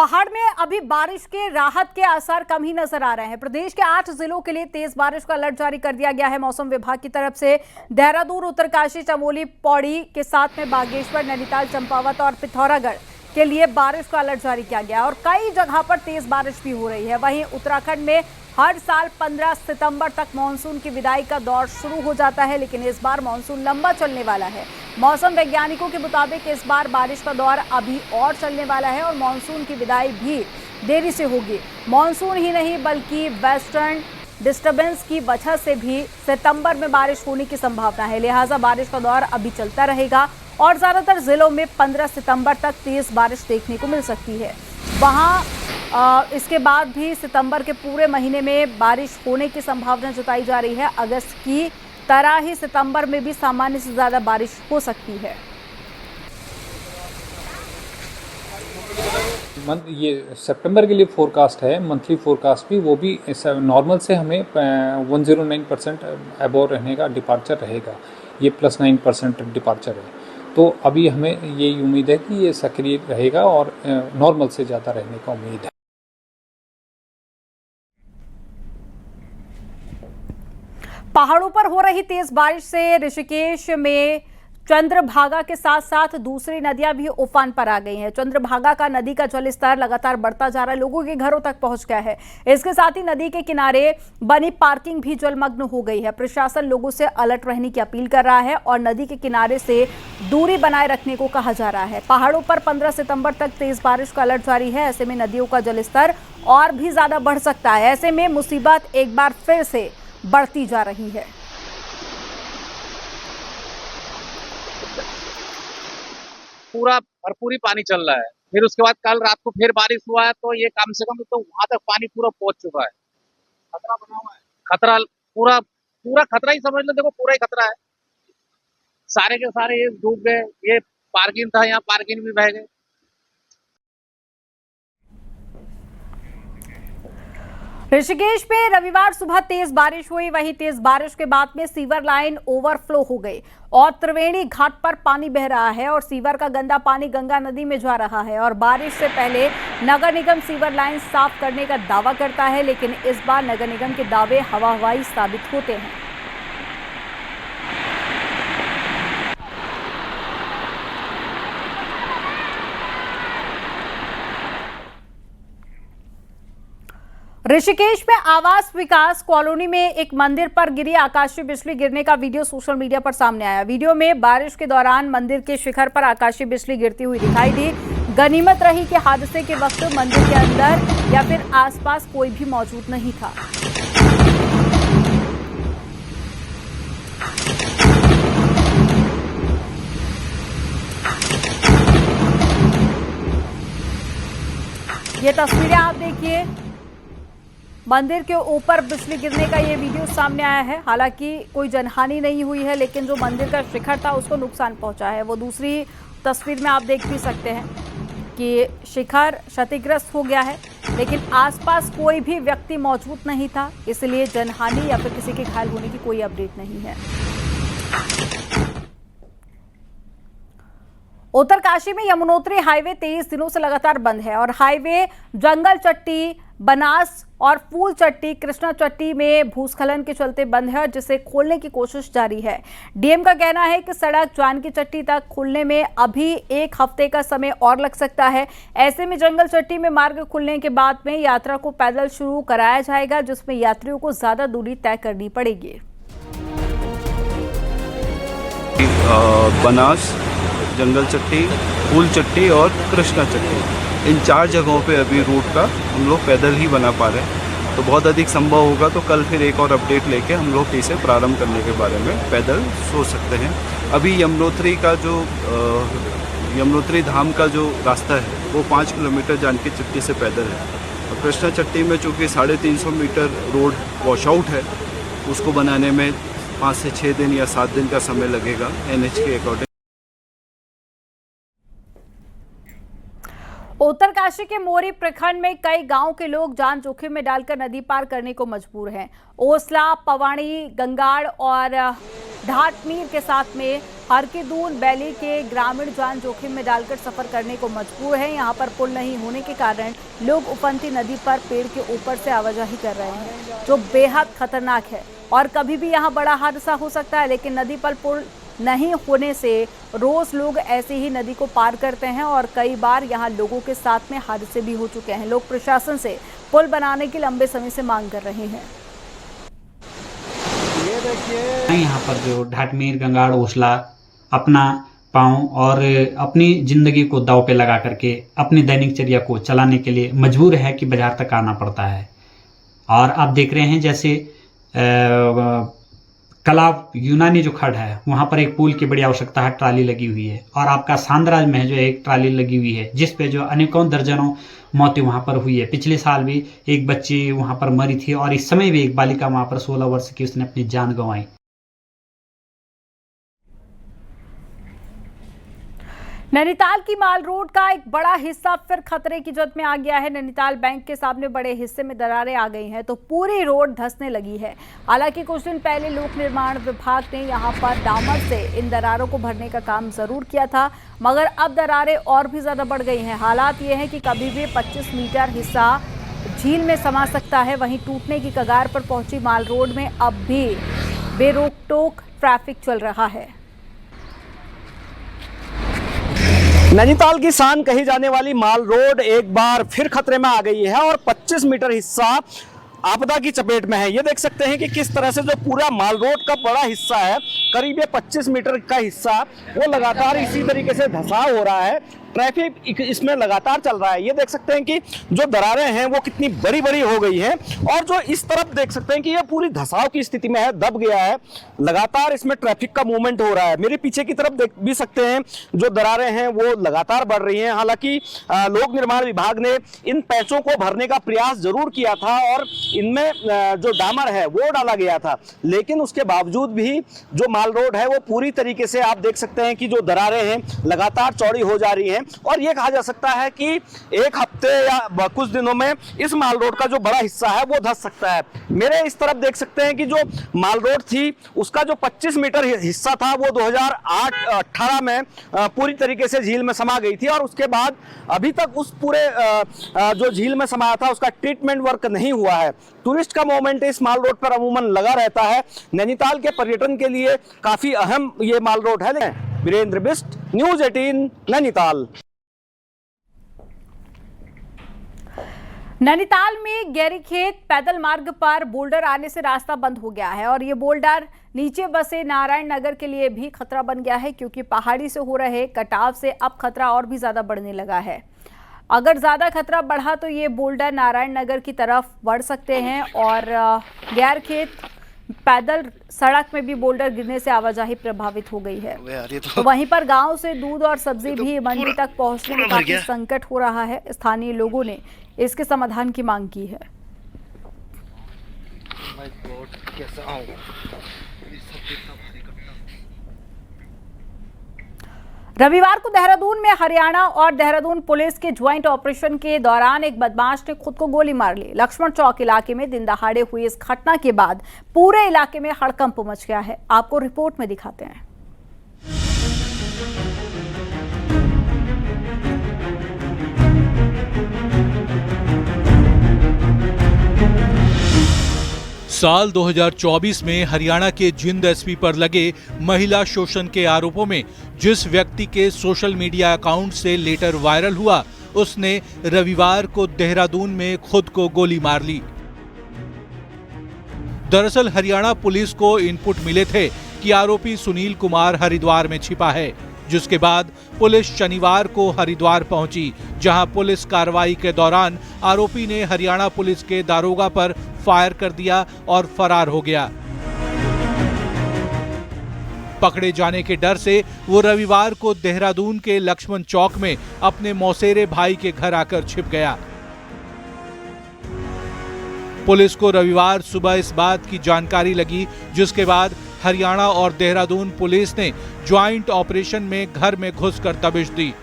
पहाड़ में अभी बारिश के राहत के आसार कम ही नजर आ रहे हैं। प्रदेश के 8 जिलों के लिए तेज बारिश का अलर्ट जारी कर दिया गया है मौसम विभाग की तरफ से। देहरादून, उत्तरकाशी, चमोली, पौड़ी के साथ में बागेश्वर, नैनीताल, चंपावत और पिथौरागढ़ के लिए बारिश का अलर्ट जारी किया गया और कई जगह पर तेज बारिश भी हो रही है। वहीं उत्तराखंड में हर साल 15 सितंबर तक मानसून की विदाई का दौर शुरू हो जाता है, लेकिन इस बार मानसून लंबा चलने वाला है। मौसम वैज्ञानिकों के मुताबिक इस बार बारिश का दौर अभी और चलने वाला है और मानसून की विदाई भी देरी से होगी। मानसून ही नहीं बल्कि वेस्टर्न डिस्टर्बेंस की वजह से भी सितंबर में बारिश होने की संभावना है, लिहाजा बारिश का दौर अभी चलता रहेगा और ज्यादातर जिलों में 15 सितंबर तक तेज बारिश देखने को मिल सकती है। वहां इसके बाद भी सितंबर के पूरे महीने में बारिश होने की संभावना जताई जा रही है। अगस्त की तरह ही सितंबर में भी सामान्य से ज्यादा बारिश हो सकती है। ये सितंबर के लिए फोरकास्ट है, मंथली फोरकास्ट भी, वो भी नॉर्मल से हमें 109% अबोव रहने का डिपार्चर रहेगा। ये +9% डिपार्चर है, तो अभी हमें ये उम्मीद है कि ये सक्रिय रहेगा और नॉर्मल से ज़्यादा रहने का उम्मीद है। पहाड़ों पर हो रही तेज बारिश से ऋषिकेश में चंद्रभागा के साथ साथ दूसरी नदियां भी उफान पर आ गई हैं। चंद्रभागा का नदी का जलस्तर लगातार बढ़ता जा रहा है, लोगों के घरों तक पहुंच गया है। इसके साथ ही नदी के किनारे बनी पार्किंग भी जलमग्न हो गई है। प्रशासन लोगों से अलर्ट रहने की अपील कर रहा है और नदी के किनारे से दूरी बनाए रखने को कहा जा रहा है। पहाड़ों पर 15 सितंबर तक तेज बारिश का अलर्ट जारी है। ऐसे में नदियों का जलस्तर और भी ज्यादा बढ़ सकता है। ऐसे में मुसीबत एक बार फिर से बढ़ती जा रही है। पूरा भरपूरी पानी चल रहा है। फिर उसके बाद कल रात को फिर बारिश हुआ है, तो ये कम से कम तो वहां तक पानी पूरा पहुंच चुका है। खतरा बना हुआ है, खतरा पूरा पूरा खतरा ही समझ लो। देखो पूरा ही खतरा है, सारे के सारे ये डूब गए। ये पार्किंग था, यहाँ पार्किंग भी बह गए। ऋषिकेश में रविवार सुबह तेज बारिश हुई। वहीं तेज बारिश के बाद में सीवर लाइन ओवरफ्लो हो गई और त्रिवेणी घाट पर पानी बह रहा है और सीवर का गंदा पानी गंगा नदी में जा रहा है। और बारिश से पहले नगर निगम सीवर लाइन साफ करने का दावा करता है, लेकिन इस बार नगर निगम के दावे हवा-हवाई साबित होते हैं। ऋषिकेश में आवास विकास कॉलोनी में एक मंदिर पर गिरी आकाशीय बिजली गिरने का वीडियो सोशल मीडिया पर सामने आया। वीडियो में बारिश के दौरान मंदिर के शिखर पर आकाशीय बिजली गिरती हुई दिखाई दी। गनीमत रही कि हादसे के वक्त मंदिर के अंदर या फिर आसपास कोई भी मौजूद नहीं था। ये तस्वीरें आप देखिए, मंदिर के ऊपर बिजली गिरने का ये वीडियो सामने आया है। हालांकि कोई जनहानि नहीं हुई है, लेकिन जो मंदिर का शिखर था उसको नुकसान पहुंचा है। वो दूसरी तस्वीर में आप देख भी सकते हैं कि शिखर क्षतिग्रस्त हो गया है, लेकिन आसपास कोई भी व्यक्ति मौजूद नहीं था, इसलिए जनहानि या फिर किसी के घायल होने की कोई अपडेट नहीं है। उत्तरकाशी में यमुनोत्री हाईवे 23 दिनों से लगातार बंद है और हाईवे जंगल चट्टी, बनास और फूल चट्टी, कृष्णा चट्टी में भूस्खलन के चलते बंद है, जिसे खोलने की कोशिश जारी है। डीएम का कहना है कि सड़क जानकी चट्टी तक खुलने में अभी 1 हफ्ते का समय और लग सकता है। ऐसे में जंगल चट्टी में मार्ग खुलने के बाद में यात्रा को पैदल शुरू कराया जाएगा, जिसमें यात्रियों को ज्यादा दूरी तय करनी पड़ेगी। बनास, जंगल चट्टी, फूल चट्टी और कृष्णा चट्टी, इन 4 जगहों पे अभी रूट का हम लोग पैदल ही बना पा रहे हैं। तो बहुत अधिक संभव होगा तो कल फिर एक और अपडेट लेके हम लोग इसे प्रारंभ करने के बारे में पैदल सोच सकते हैं। अभी यमुनोत्री का जो यमुनोत्री धाम का जो रास्ता है वो 5 किलोमीटर जानकी चट्टी से पैदल है और कृष्णा चट्टी में चूँकि 350 मीटर रोड वॉशआउट है, उसको बनाने में 5 से 6 दिन या 7 दिन का समय लगेगा NH के अकॉर्डिंग। उत्तरकाशी के मोरी प्रखंड में कई गांव के लोग जान जोखिम में डालकर नदी पार करने को मजबूर हैं। ओसला, पवाणी, गंगाड़ और ढाटमीर के साथ में हरकीदून बैली के ग्रामीण जान जोखिम में डालकर सफर करने को मजबूर है। यहाँ पर पुल नहीं होने के कारण लोग उफनती नदी पर पेड़ के ऊपर से आवाजाही कर रहे हैं, जो बेहद खतरनाक है और कभी भी यहाँ बड़ा हादसा हो सकता है। लेकिन नदी पर पुल नहीं होने से रोज लोग ऐसे ही नदी को पार करते हैं और कई बार यहाँ लोगों के साथ में हादसे भी हो चुके हैं। लोग प्रशासन से पुल बनाने की लंबे समय से मांग कर रहे हैं। ये देखिए यहाँ पर जो ढाटमीर, गंगाड़, ओसला अपना पाँव और अपनी जिंदगी को दांव पे लगा करके अपनी दैनिक चर्या को चलाने के लिए मजबूर है कि बाजार तक आना पड़ता है। और आप देख रहे हैं जैसे कलाव यूनानी जो खड़ है वहाँ पर एक पुल की बड़ी आवश्यकता है, ट्राली लगी हुई है। और आपका सांदराज में जो एक ट्राली लगी हुई है जिस पे जो अनेकों दर्जनों मौतें वहाँ पर हुई है। पिछले साल भी एक बच्ची वहाँ पर मरी थी और इस समय भी एक बालिका वहाँ पर 16 वर्ष की उसने अपनी जान गंवाई। नैनीताल की माल रोड का एक बड़ा हिस्सा फिर खतरे की जद में आ गया है। नैनीताल बैंक के सामने बड़े हिस्से में दरारें आ गई हैं तो पूरी रोड धंसने लगी है। हालांकि कुछ दिन पहले लोक निर्माण विभाग ने यहां पर डामर से इन दरारों को भरने का काम जरूर किया था, मगर अब दरारें और भी ज्यादा बढ़ गई हैं। हालात ये है कि कभी भी 25 मीटर हिस्सा झील में समा सकता है। वहीं टूटने की कगार पर पहुंची माल रोड में अब भी बेरोक टोक ट्रैफिक चल रहा है। नैनीताल की शान कही जाने वाली माल रोड एक बार फिर खतरे में आ गई है और 25 मीटर हिस्सा आपदा की चपेट में है। ये देख सकते हैं कि किस तरह से जो पूरा माल रोड का बड़ा हिस्सा है, करीब 25 मीटर का हिस्सा, वो लगातार इसी तरीके से धंसाव हो रहा है। ट्रैफिक इसमें लगातार चल रहा है। ये देख सकते हैं कि जो दरारें हैं वो कितनी बड़ी बड़ी हो गई हैं और जो इस तरफ देख सकते हैं कि ये पूरी धंसाव की स्थिति में है, दब गया है। लगातार इसमें ट्रैफिक का मूवमेंट हो रहा है। मेरे पीछे की तरफ देख भी सकते हैं जो दरारें हैं वो लगातार बढ़ रही हैं। हालांकि लोक निर्माण विभाग ने इन पैचों को भरने का प्रयास जरूर किया था और इनमें जो डामर है वो डाला गया था, लेकिन उसके बावजूद भी जो माल रोड है वो पूरी तरीके से आप देख सकते हैं कि जो दरारें हैं लगातार चौड़ी हो जा रही हैं और ये कहा जा सकता है कि एक हफ्ते या कुछ दिनों में इस माल रोड का जो बड़ा हिस्सा है वो धंस सकता है। मेरे इस तरफ देख सकते हैं कि जो माल रोड थी उसका जो 25 मीटर हिस्सा था वो 2008-18 में पूरी तरीके से झील में समा गई थी और उसके बाद अभी तक उस पूरे जो झील में समाया था उसका ट्रीटमेंट वर्क नहीं हुआ है। टूरिस्ट का मूवमेंट इस माल रोड पर अमूमन लगा रहता है। नैनीताल के पर्यटन के लिए काफी अहम ये माल रोड है। वीरेंद्र बिष्ट, न्यूज़ 18 नैनीताल। नैनीताल में गैरीखेत पैदल मार्ग पर बोल्डर आने से रास्ता बंद हो गया है और ये बोल्डर नीचे बसे नारायण नगर के लिए भी खतरा बन गया है, क्योंकि पहाड़ी से हो रहे कटाव से अब खतरा और भी ज्यादा बढ़ने लगा है। अगर ज्यादा खतरा बढ़ा तो ये बोल्डर नारायण नगर की तरफ बढ़ सकते हैं और गैरीखेत पैदल सड़क में भी बोल्डर गिरने से आवाजाही प्रभावित हो गई है। तो वहीं पर गांव से दूध और सब्जी भी मंडी तक पहुंचने में काफी संकट हो रहा है। स्थानीय लोगों ने इसके समाधान की मांग की है। रविवार को देहरादून में हरियाणा और देहरादून पुलिस के ज्वाइंट ऑपरेशन के दौरान एक बदमाश ने खुद को गोली मार ली। लक्ष्मण चौक इलाके में दिन दहाड़े हुई इस घटना के बाद पूरे इलाके में हड़कंप मच गया है। आपको रिपोर्ट में दिखाते हैं। साल 2024 में हरियाणा के जिंद एसपी पर लगे महिला शोषण के आरोपों में जिस व्यक्ति के सोशल मीडिया अकाउंट से लेटर वायरल हुआ, उसने रविवार को देहरादून में खुद को गोली मार ली। दरअसल हरियाणा पुलिस को इनपुट मिले थे कि आरोपी सुनील कुमार हरिद्वार में छिपा है, जिसके बाद पुलिस शनिवार को हरिद्वार पहुंची, जहां पुलिस कार्रवाई के दौरान आरोपी ने हरियाणा पुलिस के दारोगा पर फायर कर दिया और फरार हो गया। पकड़े जाने के डर से वो रविवार को देहरादून के लक्ष्मण चौक में अपने मौसेरे भाई के घर आकर छिप गया। पुलिस को रविवार सुबह इस बात की जानकारी लगी, जिसके बाद हरियाणा और देहरादून पुलिस ने ज्वाइंट ऑपरेशन में घर में घुसकर दबिश दी।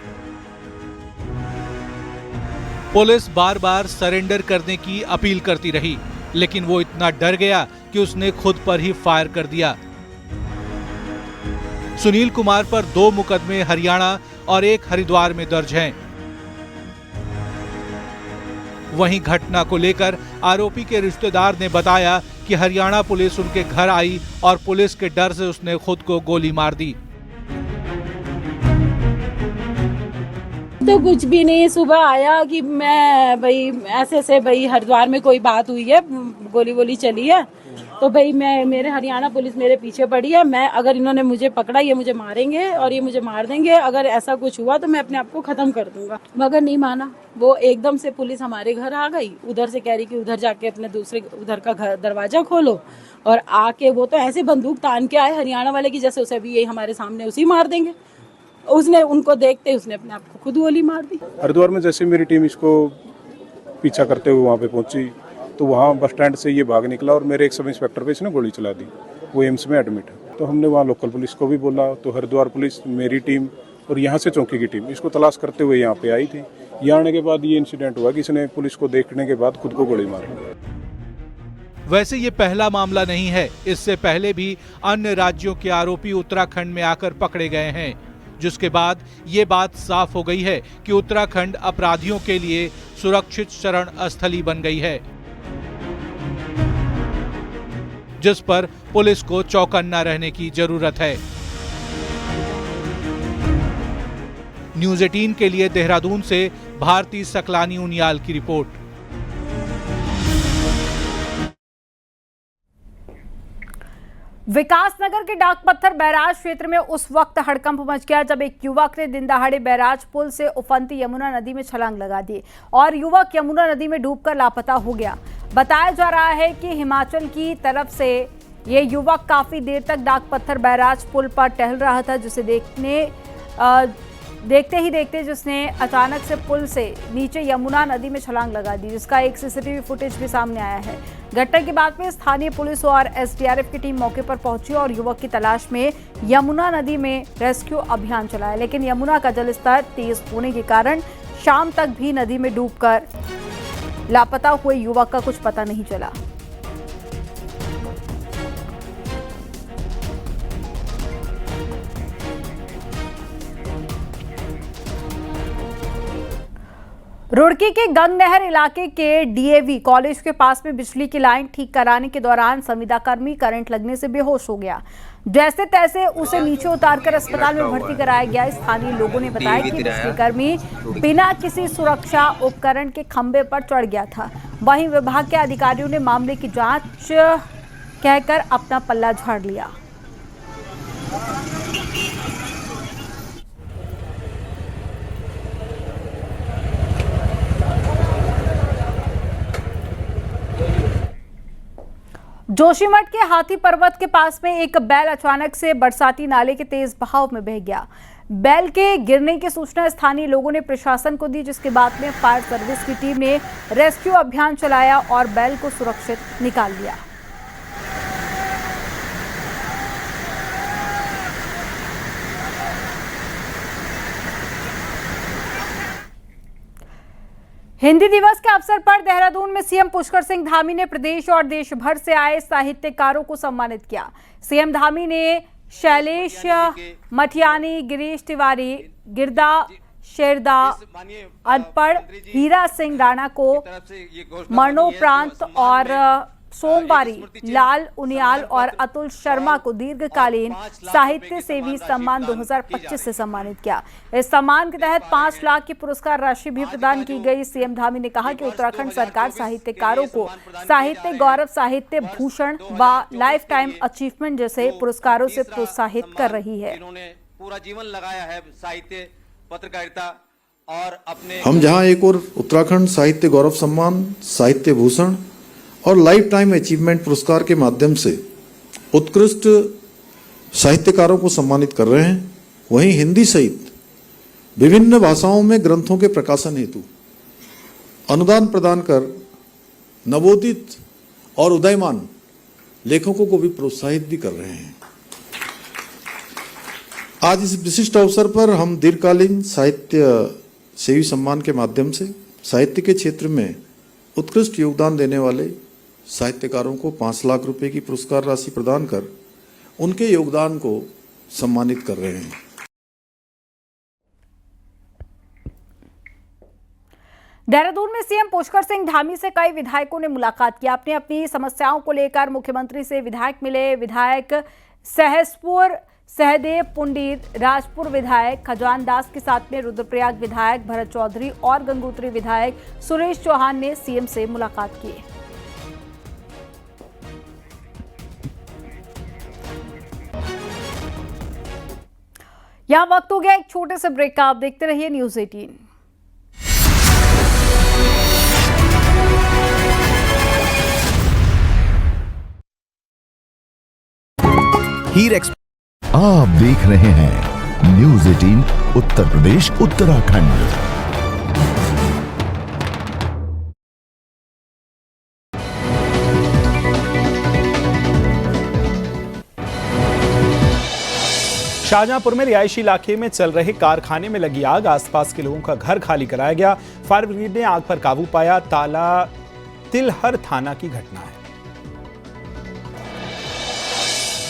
पुलिस बार बार सरेंडर करने की अपील करती रही, लेकिन वो इतना डर गया कि उसने खुद पर ही फायर कर दिया। सुनील कुमार पर 2 मुकदमे हरियाणा और 1 हरिद्वार में दर्ज हैं। वहीं घटना को लेकर आरोपी के रिश्तेदार ने बताया कि हरियाणा पुलिस उनके घर आई और पुलिस के डर से उसने खुद को गोली मार दी। तो कुछ भी नहीं, सुबह आया कि मैं भाई ऐसे भाई हरिद्वार में कोई बात हुई है, गोली वोली चली है, तो भाई मैं मेरे हरियाणा पुलिस मेरे पीछे पड़ी है, मैं अगर इन्होंने मुझे पकड़ा ये मुझे मारेंगे और ये मुझे मार देंगे, अगर ऐसा कुछ हुआ तो मैं अपने आप को खत्म कर दूंगा। मगर नहीं माना, वो एकदम से पुलिस हमारे घर आ गई, उधर से कह रही कि उधर जाके अपने दूसरे उधर का घर दरवाजा खोलो, और आके वो तो ऐसे बंदूक तान के आए हरियाणा वाले की जैसे उसे भी यही हमारे सामने उसी मार देंगे। उसने उनको देखते उसने अपने आप को खुद गोली मार दी। हरिद्वार में जैसे मेरी टीम इसको पीछा करते हुए वहाँ पे पहुंची तो वहाँ बस स्टैंड से ये भाग निकला और मेरे एक सब इंस्पेक्टर पे इसने गोली चला दी, वो एम्स में एडमिट है। तो हमने वहाँ लोकल पुलिस को भी बोला, तो हरिद्वार पुलिस, मेरी टीम और यहाँ से चौकी की टीम इसको तलाश करते हुए यहाँ पे आई थी। यहाँ आने के बाद ये इंसिडेंट हुआ कि इसने पुलिस को देखने के बाद खुद को गोली मारी। वैसे ये पहला मामला नहीं है, इससे पहले भी अन्य राज्यों के आरोपी उत्तराखंड में आकर पकड़े गए हैं, जिसके बाद ये बात साफ हो गई है कि उत्तराखंड अपराधियों के लिए सुरक्षित शरण स्थली बन गई है, जिस पर पुलिस को चौकन्ना रहने की जरूरत है। न्यूज़ 18 के लिए देहरादून से भारती सकलानी उनियाल की रिपोर्ट। विकासनगर के डाकपत्थर बैराज क्षेत्र में उस वक्त हड़कंप मच गया जब एक युवक ने दिन दहाड़े बैराज पुल से उफनती यमुना नदी में छलांग लगा दी और युवक यमुना नदी में डूबकर लापता हो गया। बताया जा रहा है कि हिमाचल की तरफ से ये युवक काफी देर तक डाकपत्थर बैराज पुल पर टहल रहा था, जिसे देखते ही देखते जिसने अचानक से पुल से नीचे यमुना नदी में छलांग लगा दी, जिसका एक सीसीटीवी फुटेज भी सामने आया है। घटना के बाद में स्थानीय पुलिस और एसडीआरएफ की टीम मौके पर पहुंची और युवक की तलाश में यमुना नदी में रेस्क्यू अभियान चलाया, लेकिन यमुना का जलस्तर तेज होने के कारण शाम तक भी नदी में डूबकर लापता हुए युवक का कुछ पता नहीं चला। रुड़की के गंगनहर इलाके के डीएवी कॉलेज के पास में बिजली की लाइन ठीक कराने के दौरान संविदाकर्मी करंट लगने से बेहोश हो गया। जैसे तैसे उसे नीचे उतारकर अस्पताल में भर्ती कराया गया। स्थानीय लोगों ने बताया कि बिजलीकर्मी बिना किसी सुरक्षा उपकरण के खंभे पर चढ़ गया था। वहीं विभाग के अधिकारियों ने मामले की जांच कहकर अपना पल्ला झाड़ लिया। जोशीमठ के हाथी पर्वत के पास में एक बैल अचानक से बरसाती नाले के तेज बहाव में बह गया। बैल के गिरने की सूचना स्थानीय लोगों ने प्रशासन को दी, जिसके बाद में फायर सर्विस की टीम ने रेस्क्यू अभियान चलाया और बैल को सुरक्षित निकाल लिया। हिंदी दिवस के अवसर पर देहरादून में सीएम पुष्कर सिंह धामी ने प्रदेश और देश भर से आए साहित्यकारों को सम्मानित किया। सीएम धामी ने शैलेश मठियानी, गिरीश तिवारी, गिरदा शेरदा, अनपढ़ हीरा सिंह राणा को मरणोपरांत और सोमवारी लाल उनियाल और अतुल शर्मा को दीर्घकालीन साहित्य सेवी सम्मान 2025 से सम्मानित किया। इस सम्मान के तहत 5 लाख की पुरस्कार राशि भी प्रदान की गई। सीएम धामी ने कहा कि उत्तराखंड सरकार साहित्यकारों को साहित्य गौरव, साहित्य भूषण व लाइफ टाइम अचीवमेंट जैसे पुरस्कारों से प्रोत्साहित कर रही है। पूरा जीवन लगाया है साहित्य पत्रकारिता और अपने हम जहां एक और उत्तराखंड साहित्य गौरव सम्मान, साहित्य भूषण और लाइफ टाइम अचीवमेंट पुरस्कार के माध्यम से उत्कृष्ट साहित्यकारों को सम्मानित कर रहे हैं, वहीं हिंदी सहित विभिन्न भाषाओं में ग्रंथों के प्रकाशन हेतु अनुदान प्रदान कर नवोदित और उदयमान लेखकों को भी प्रोत्साहित भी कर रहे हैं। आज इस विशिष्ट अवसर पर हम दीर्घकालीन साहित्य सेवी सम्मान के माध्यम से साहित्य के क्षेत्र में उत्कृष्ट योगदान देने वाले साहित्यकारों को 5 लाख रुपए की पुरस्कार राशि प्रदान कर उनके योगदान को सम्मानित कर रहे हैं। देहरादून में सीएम पुष्कर सिंह धामी से कई विधायकों ने मुलाकात की। अपनी अपनी समस्याओं को लेकर मुख्यमंत्री से विधायक मिले। विधायक सहसपुर सहदेव पुंडीर, राजपुर विधायक खजान दास के साथ में रुद्रप्रयाग विधायक भरत चौधरी और गंगोत्री विधायक सुरेश चौहान ने सीएम से मुलाकात की। यहां वक्त हो गया एक छोटे से ब्रेक का। आप देखते रहिए न्यूज़ 18। आप देख रहे हैं न्यूज़ 18 उत्तर प्रदेश उत्तराखंड। शाहजहांपुर में रिहायशी इलाके में चल रहे कारखाने में लगी आग, आसपास के लोगों का घर खाली कराया गया। फायर ब्रिगेड ने आग पर काबू पाया। ताला तिलहर थाना की घटना है।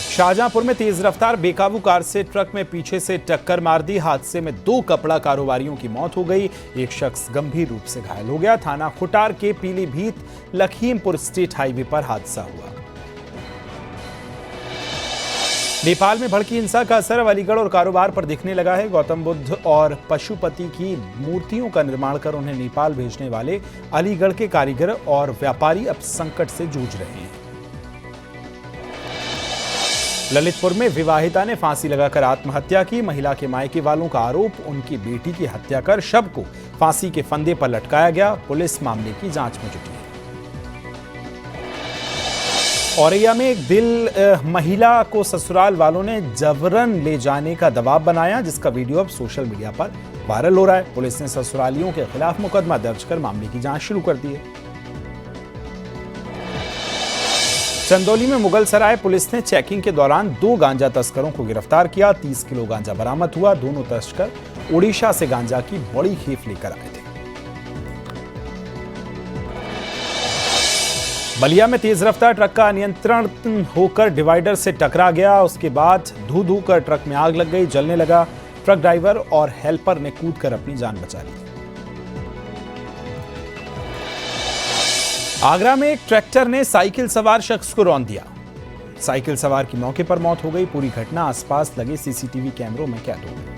शाहजहांपुर में तेज रफ्तार बेकाबू कार से ट्रक में पीछे से टक्कर मार दी। हादसे में 2 कपड़ा कारोबारियों की मौत हो गई, एक शख्स गंभीर रूप से घायल हो गया। थाना खुटार के पीलीभीत लखीमपुर स्टेट हाईवे पर हादसा हुआ। नेपाल में भड़की हिंसा का असर अलीगढ़ और कारोबार पर दिखने लगा है। गौतम बुद्ध और पशुपति की मूर्तियों का निर्माण कर उन्हें नेपाल भेजने वाले अलीगढ़ के कारीगर और व्यापारी अब संकट से जूझ रहे हैं। ललितपुर में विवाहिता ने फांसी लगाकर आत्महत्या की। महिला के मायके वालों का आरोप, उनकी बेटी की हत्या कर शव को फांसी के फंदे पर लटकाया गया। पुलिस मामले की जांच में जुटी है। औरैया में एक महिला को ससुराल वालों ने जबरन ले जाने का दबाव बनाया, जिसका वीडियो अब सोशल मीडिया पर वायरल हो रहा है। पुलिस ने ससुरालियों के खिलाफ मुकदमा दर्ज कर मामले की जांच शुरू कर दी है। चंदौली में मुगल सराय पुलिस ने चेकिंग के दौरान 2 गांजा तस्करों को गिरफ्तार किया। 30 किलो गांजा बरामद हुआ। दोनों तस्कर ओडिशा से गांजा की बड़ी खेप लेकर आए थे। बलिया में तेज रफ्तार ट्रक का अनियंत्रण होकर डिवाइडर से टकरा गया। उसके बाद धू कर ट्रक में आग लग गई, जलने लगा। ट्रक ड्राइवर और हेल्पर ने कूदकर अपनी जान बचा ली। आगरा में एक ट्रैक्टर ने साइकिल सवार शख्स को रौंद दिया। साइकिल सवार की मौके पर मौत हो गई। पूरी घटना आसपास लगे सीसीटीवी कैमरों में कैद हो गई।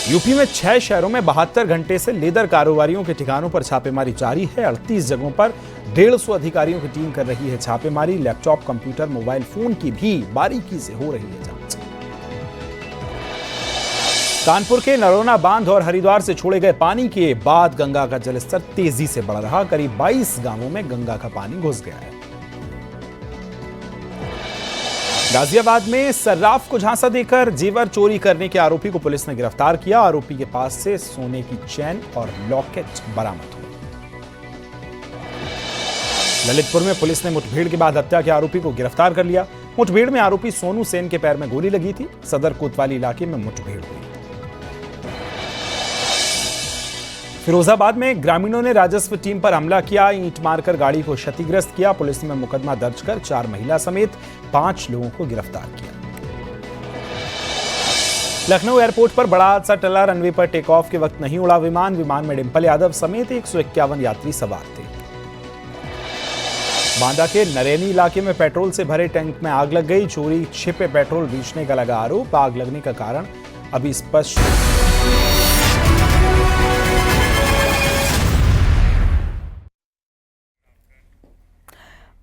यूपी में 6 शहरों में 72 घंटे से लेदर कारोबारियों के ठिकानों पर छापेमारी जारी है। 38 जगहों पर 150 अधिकारियों की टीम कर रही है छापेमारी। लैपटॉप, कंप्यूटर, मोबाइल फोन की भी बारीकी से हो रही है जांच। कानपुर के नरोना बांध और हरिद्वार से छोड़े गए पानी के बाद गंगा का जलस्तर तेजी से बढ़ रहा। करीब 22 गांवों में गंगा का पानी घुस गया है। गाजियाबाद में सर्राफ को झांसा देकर जेवर चोरी करने के आरोपी को पुलिस ने गिरफ्तार किया। आरोपी के पास से सोने की चैन और लॉकेट बरामद हुए। ललितपुर में पुलिस ने मुठभेड़ के बाद हत्या के आरोपी को गिरफ्तार कर लिया। मुठभेड़ में आरोपी सोनू सेन के पैर में गोली लगी थी। सदर कोतवाली इलाके में मुठभेड़ हुई। फिरोजाबाद में ग्रामीणों ने राजस्व टीम पर हमला किया, ईंट मारकर गाड़ी को क्षतिग्रस्त किया। पुलिस ने मुकदमा दर्ज कर 4 महिला समेत 5 लोगों को गिरफ्तार किया। लखनऊ एयरपोर्ट पर बड़ा हादसा टला। रनवे पर टेक ऑफ के वक्त नहीं उड़ा विमान। विमान में डिंपल यादव समेत 151 यात्री सवार थे। बांदा के नरेनी इलाके में पेट्रोल से भरे टैंक में आग लग गई। चोरी छिपे पेट्रोल बेचने का लगा आरोप। आग लगने का कारण अभी स्पष्ट।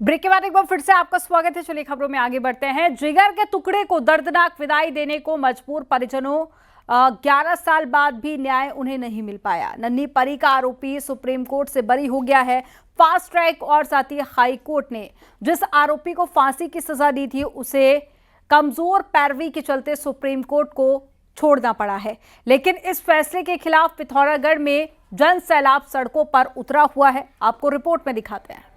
ब्रेक के बाद एक बार फिर से आपका स्वागत है। चलिए खबरों में आगे बढ़ते हैं। जिगर के टुकड़े को दर्दनाक विदाई देने को मजबूर परिजनों, 11 साल बाद भी न्याय उन्हें नहीं मिल पाया। नन्ही परी का आरोपी सुप्रीम कोर्ट से बरी हो गया है। फास्ट ट्रैक और साथ ही हाई कोर्ट ने जिस आरोपी को फांसी की सजा दी थी, उसे कमजोर पैरवी के चलते सुप्रीम कोर्ट को छोड़ना पड़ा है। लेकिन इस फैसले के खिलाफ पिथौरागढ़ में जन सैलाब सड़कों पर उतरा हुआ है। आपको रिपोर्ट में दिखाते हैं।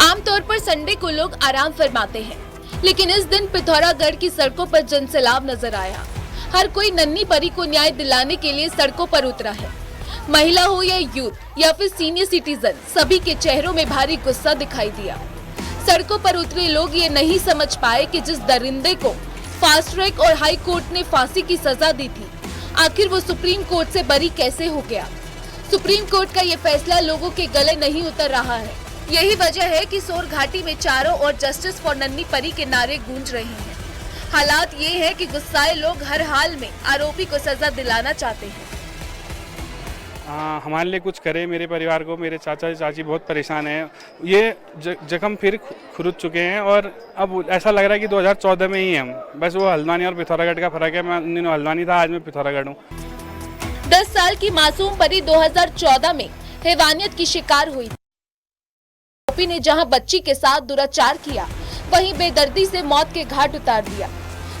आमतौर पर संडे को लोग आराम फरमाते हैं, लेकिन इस दिन पिथौरागढ़ की सड़कों पर जनसैलाब नजर आया। हर कोई नन्ही परी को न्याय दिलाने के लिए सड़कों पर उतरा है। महिला हो या यूथ या फिर सीनियर सिटीजन, सभी के चेहरों में भारी गुस्सा दिखाई दिया। सड़कों पर उतरे लोग ये नहीं समझ पाए कि जिस दरिंदे को फास्ट ट्रैक और हाई कोर्ट ने फांसी की सजा दी थी, आखिर वो सुप्रीम कोर्ट से बरी कैसे हो गया। सुप्रीम कोर्ट का ये फैसला लोगों के गले नहीं उतर रहा है। यही वजह है कि सोर घाटी में चारों ओर जस्टिस फॉर नन्ही परी के नारे गूंज रहे हैं। हालात ये है कि गुस्साए लोग हर हाल में आरोपी को सजा दिलाना चाहते हैं। हमारे लिए कुछ करे, मेरे परिवार को, मेरे चाचा चाची बहुत परेशान हैं। ये जख्म फिर खुरुद चुके हैं और अब ऐसा लग रहा है कि 2014 में ही हम, बस वो हल्द्वानी और पिथौरागढ़ का फर्क है। मैं उन दिनों हल्द्वानी था, आज मैं पिथौरागढ़ हूँ। 10 साल की मासूम परी 2014 में हैवानियत की शिकार हुई। आरोपी ने जहां बच्ची के साथ दुराचार किया, वहीं बेदर्दी से मौत के घाट उतार दिया।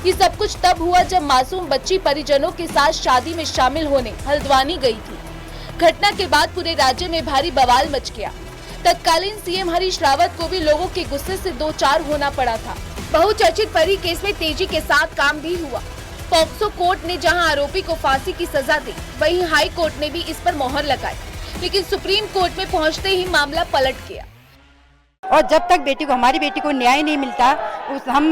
ये सब कुछ तब हुआ जब मासूम बच्ची परिजनों के साथ शादी में शामिल होने हल्द्वानी गई थी। घटना के बाद पूरे राज्य में भारी बवाल मच गया। तत्कालीन सीएम हरीश रावत को भी लोगों के गुस्से से दो चार होना पड़ा था। बहुचर्चित परी केस में तेजी के साथ काम भी हुआ। पॉक्सो कोर्ट ने जहां आरोपी को फांसी की सजा दी, वहीं हाई कोर्ट ने भी इस पर मोहर लगाई, लेकिन सुप्रीम कोर्ट में पहुंचते ही मामला पलट गया। और जब तक हमारी बेटी को न्याय नहीं मिलता, हम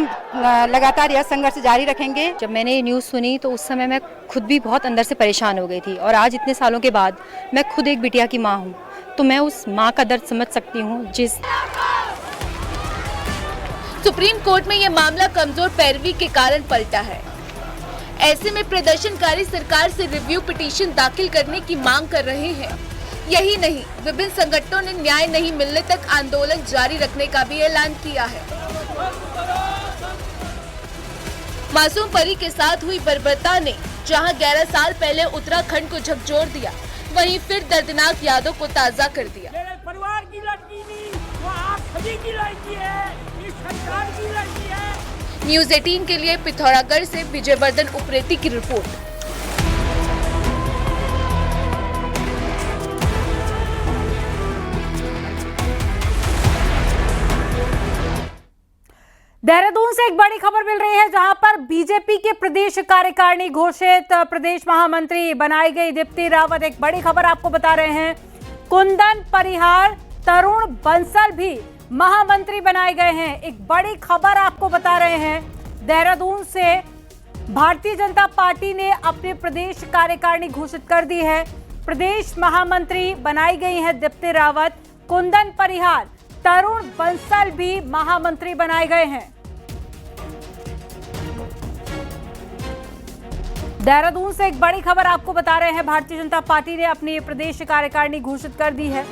लगातार यह संघर्ष जारी रखेंगे। जब मैंने ये न्यूज़ सुनी तो उस समय मैं खुद भी बहुत अंदर से परेशान हो गई थी, और आज इतने सालों के बाद मैं खुद एक बिटिया की माँ हूँ, तो मैं उस माँ का दर्द समझ सकती हूँ। सुप्रीम कोर्ट में यह मामला कमजोर पैरवी के कारण पलटा है। ऐसे में प्रदर्शनकारी सरकार से रिव्यू पिटीशन दाखिल करने की मांग कर रहे हैं। यही नहीं, विभिन्न संगठनों ने न्याय नहीं मिलने तक आंदोलन जारी रखने का भी ऐलान किया है। मासूम परी के साथ हुई बर्बरता ने जहां 11 साल पहले उत्तराखंड को झकझोर दिया, वहीं फिर दर्दनाक यादों को ताजा कर दिया। मेरे परिवार की लड़की नहीं, वो आप सभी की लड़की है, इस सरकार की लड़की है। न्यूज़ 18 के लिए पिथौरागढ़ से विजयवर्धन उप्रेती की रिपोर्ट। देहरादून से एक बड़ी खबर मिल रही है, जहां पर बीजेपी के प्रदेश कार्यकारिणी घोषित प्रदेश महामंत्री बनाई गई दीप्ति रावत। एक बड़ी खबर आपको बता रहे हैं, कुंदन परिहार, तरुण बंसल भी महामंत्री बनाए गए हैं। एक बड़ी खबर आपको बता रहे हैं, देहरादून से भारतीय जनता पार्टी ने अपने प्रदेश कार्यकारिणी घोषित कर दी है। प्रदेश महामंत्री बनाई गई है दीप्ति रावत, कुंदन परिहार, तरुण बंसल भी महामंत्री बनाए गए हैं। देहरादून से एक बड़ी खबर आपको बता रहे हैं, भारतीय जनता पार्टी ने अपनी प्रदेश कार्यकारिणी घोषित कर दी है।